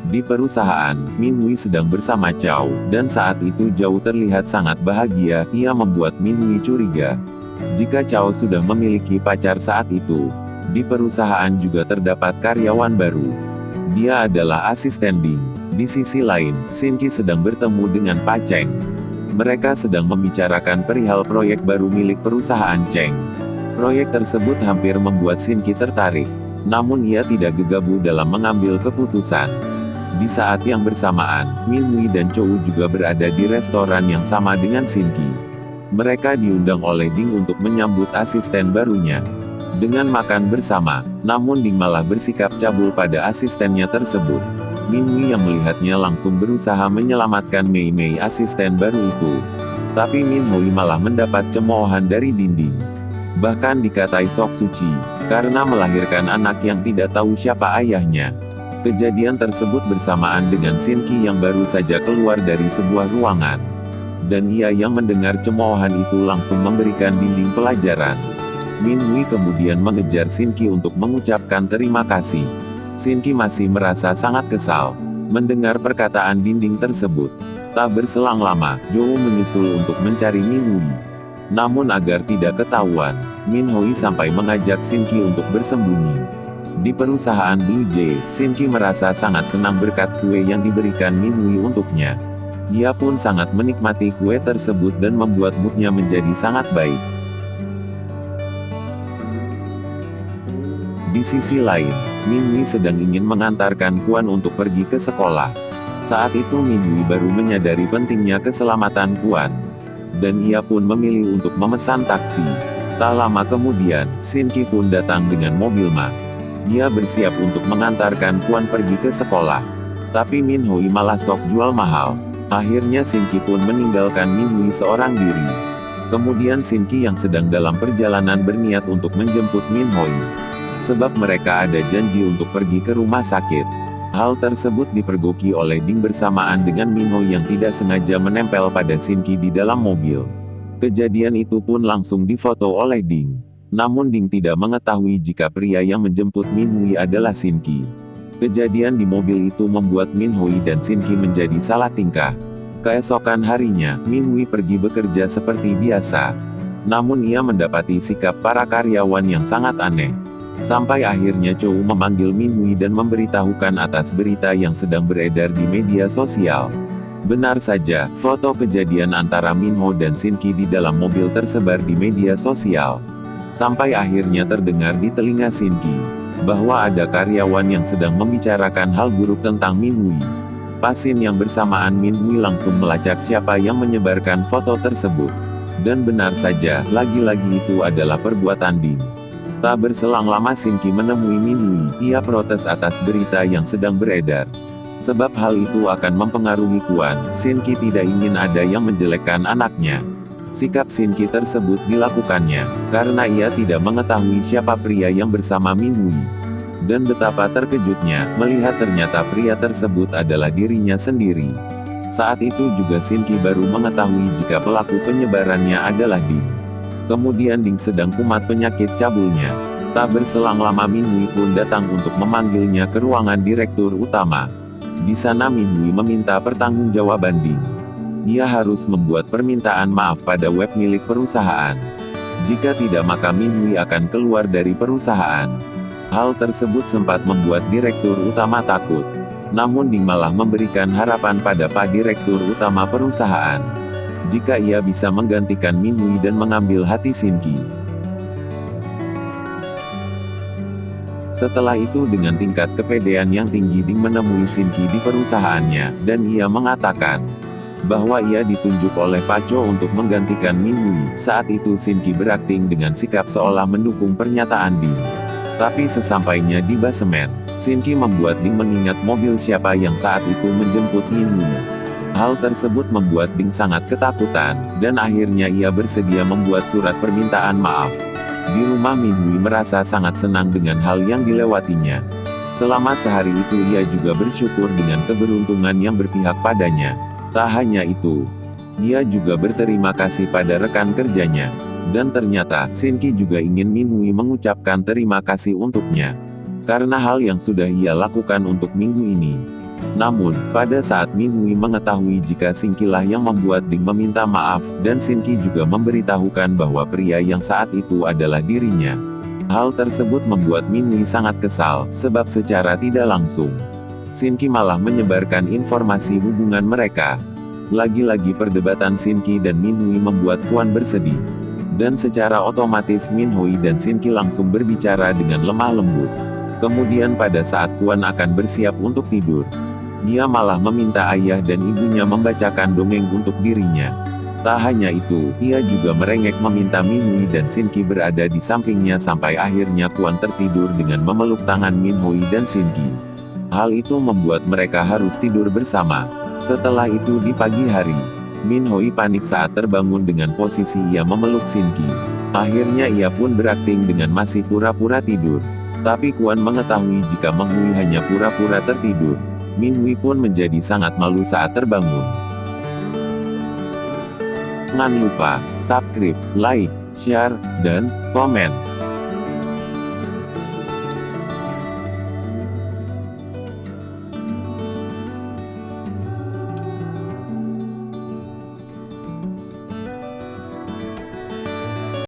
Di perusahaan, Minhui sedang bersama Chow, dan saat itu Chow terlihat sangat bahagia. Ia membuat Minhui curiga jika Chow sudah memiliki pacar saat itu. Di perusahaan juga terdapat karyawan baru. Dia adalah asisten Ding. Di sisi lain, Shin-Ki sedang bertemu dengan Pa Cheng. Mereka sedang membicarakan perihal proyek baru milik perusahaan Cheng. Proyek tersebut hampir membuat Shin-Ki tertarik. Namun ia tidak gegabah dalam mengambil keputusan. Di saat yang bersamaan, Minhui dan Chow juga berada di restoran yang sama dengan Shin-Ki. Mereka diundang oleh Ding untuk menyambut asisten barunya dengan makan bersama. Namun Ding malah bersikap cabul pada asistennya tersebut. Minhui yang melihatnya langsung berusaha menyelamatkan Mei Mei asisten baru itu. Tapi Minhui malah mendapat cemoohan dari Dinding. Bahkan dikatai sok suci, karena melahirkan anak yang tidak tahu siapa ayahnya. Kejadian tersebut bersamaan dengan Shin-Ki yang baru saja keluar dari sebuah ruangan. Dan ia yang mendengar cemoohan itu langsung memberikan Dinding pelajaran. Minhui kemudian mengejar Shin-Ki untuk mengucapkan terima kasih. Shin-Ki masih merasa sangat kesal mendengar perkataan Dinding tersebut. Tak berselang lama, Joe menyusul untuk mencari Minhui. Namun agar tidak ketahuan, Minhui sampai mengajak Shin-Ki untuk bersembunyi. Di perusahaan Blue Jay, Shin-Ki merasa sangat senang berkat kue yang diberikan Minhui untuknya. Dia pun sangat menikmati kue tersebut dan membuat moodnya menjadi sangat baik. Di sisi lain, Minhui sedang ingin mengantarkan Kuan untuk pergi ke sekolah. Saat itu Minhui baru menyadari pentingnya keselamatan Kuan. Dan ia pun memilih untuk memesan taksi. Tak lama kemudian, Shin-Ki pun datang dengan mobil Ma. Dia bersiap untuk mengantarkan Kuan pergi ke sekolah. Tapi Minhui malah sok jual mahal. Akhirnya Shin-Ki pun meninggalkan Minhui seorang diri. Kemudian Shin-Ki yang sedang dalam perjalanan berniat untuk menjemput Minhui. Sebab mereka ada janji untuk pergi ke rumah sakit. Hal tersebut dipergoki oleh Ding bersamaan dengan Minhui yang tidak sengaja menempel pada Shin-Ki di dalam mobil. Kejadian itu pun langsung difoto oleh Ding. Namun Ding tidak mengetahui jika pria yang menjemput Minhui adalah Shin-Ki. Kejadian di mobil itu membuat Minhui dan Shin-Ki menjadi salah tingkah. Keesokan harinya, Minhui pergi bekerja seperti biasa. Namun ia mendapati sikap para karyawan yang sangat aneh. Sampai akhirnya Chow memanggil Minhui dan memberitahukan atas berita yang sedang beredar di media sosial. Benar saja, foto kejadian antara Minho dan Shin-Ki di dalam mobil tersebar di media sosial. Sampai akhirnya terdengar di telinga Shin-Ki bahwa ada karyawan yang sedang membicarakan hal buruk tentang Minhui. Pasien yang bersamaan Minhui langsung melacak siapa yang menyebarkan foto tersebut. Dan benar saja, lagi-lagi itu adalah perbuatan Ding. Tak berselang lama Shin-Ki menemui Minhui. Ia protes atas berita yang sedang beredar. Sebab hal itu akan mempengaruhi Kuan. Shin-Ki tidak ingin ada yang menjelekkan anaknya. Sikap Shin-Ki tersebut dilakukannya karena ia tidak mengetahui siapa pria yang bersama Minhui. Dan betapa terkejutnya melihat ternyata pria tersebut adalah dirinya sendiri. Saat itu juga Shin-Ki baru mengetahui jika pelaku penyebarannya adalah Ding. Kemudian Ding sedang kumat penyakit cabulnya. Tak berselang lama Minhui pun datang untuk memanggilnya ke ruangan direktur utama. Di sana Minhui meminta pertanggungjawaban Ding. Ia harus membuat permintaan maaf pada web milik perusahaan. Jika tidak maka Minhui akan keluar dari perusahaan. Hal tersebut sempat membuat direktur utama takut. Namun Ding malah memberikan harapan pada Pak Direktur Utama perusahaan. Jika ia bisa menggantikan Minhui dan mengambil hati Shin-Ki. Setelah itu dengan tingkat kepedean yang tinggi Ding menemui Shin-Ki di perusahaannya, dan ia mengatakan bahwa ia ditunjuk oleh Pak Cho untuk menggantikan Minhui. Saat itu Shin-Ki berakting dengan sikap seolah mendukung pernyataan Ding. Tapi sesampainya di basemen, Shin-Ki membuat Ding mengingat mobil siapa yang saat itu menjemput Minhui. Hal tersebut membuat Ding sangat ketakutan, dan akhirnya ia bersedia membuat surat permintaan maaf. Di rumah Minhui merasa sangat senang dengan hal yang dilewatinya. Selama sehari itu ia juga bersyukur dengan keberuntungan yang berpihak padanya. Tak hanya itu, ia juga berterima kasih pada rekan kerjanya. Dan ternyata, Shin-Ki juga ingin Minhui mengucapkan terima kasih untuknya. Karena hal yang sudah ia lakukan untuk minggu ini. Namun, pada saat Minhui mengetahui jika Sinki-lah yang membuat Ding meminta maaf, dan Sinki juga memberitahukan bahwa pria yang saat itu adalah dirinya. Hal tersebut membuat Minhui sangat kesal, sebab secara tidak langsung, Sinki malah menyebarkan informasi hubungan mereka. Lagi-lagi perdebatan Sinki dan Minhui membuat Quan bersedih. Dan secara otomatis Minhui dan Sinki langsung berbicara dengan lemah lembut. Kemudian pada saat Quan akan bersiap untuk tidur, dia malah meminta ayah dan ibunya membacakan dongeng untuk dirinya. Tak hanya itu, ia juga merengek meminta Minhui dan Sinki berada di sampingnya sampai akhirnya Quan tertidur dengan memeluk tangan Minhui dan Sinki. Hal itu membuat mereka harus tidur bersama. Setelah itu di pagi hari, Minhui panik saat terbangun dengan posisi ia memeluk Sinki. Akhirnya ia pun berakting dengan masih pura-pura tidur. Tapi Quan mengetahui jika Minhui hanya pura-pura tertidur. Minhui pun menjadi sangat malu saat terbangun. Jangan lupa subscribe, like, share, dan komen.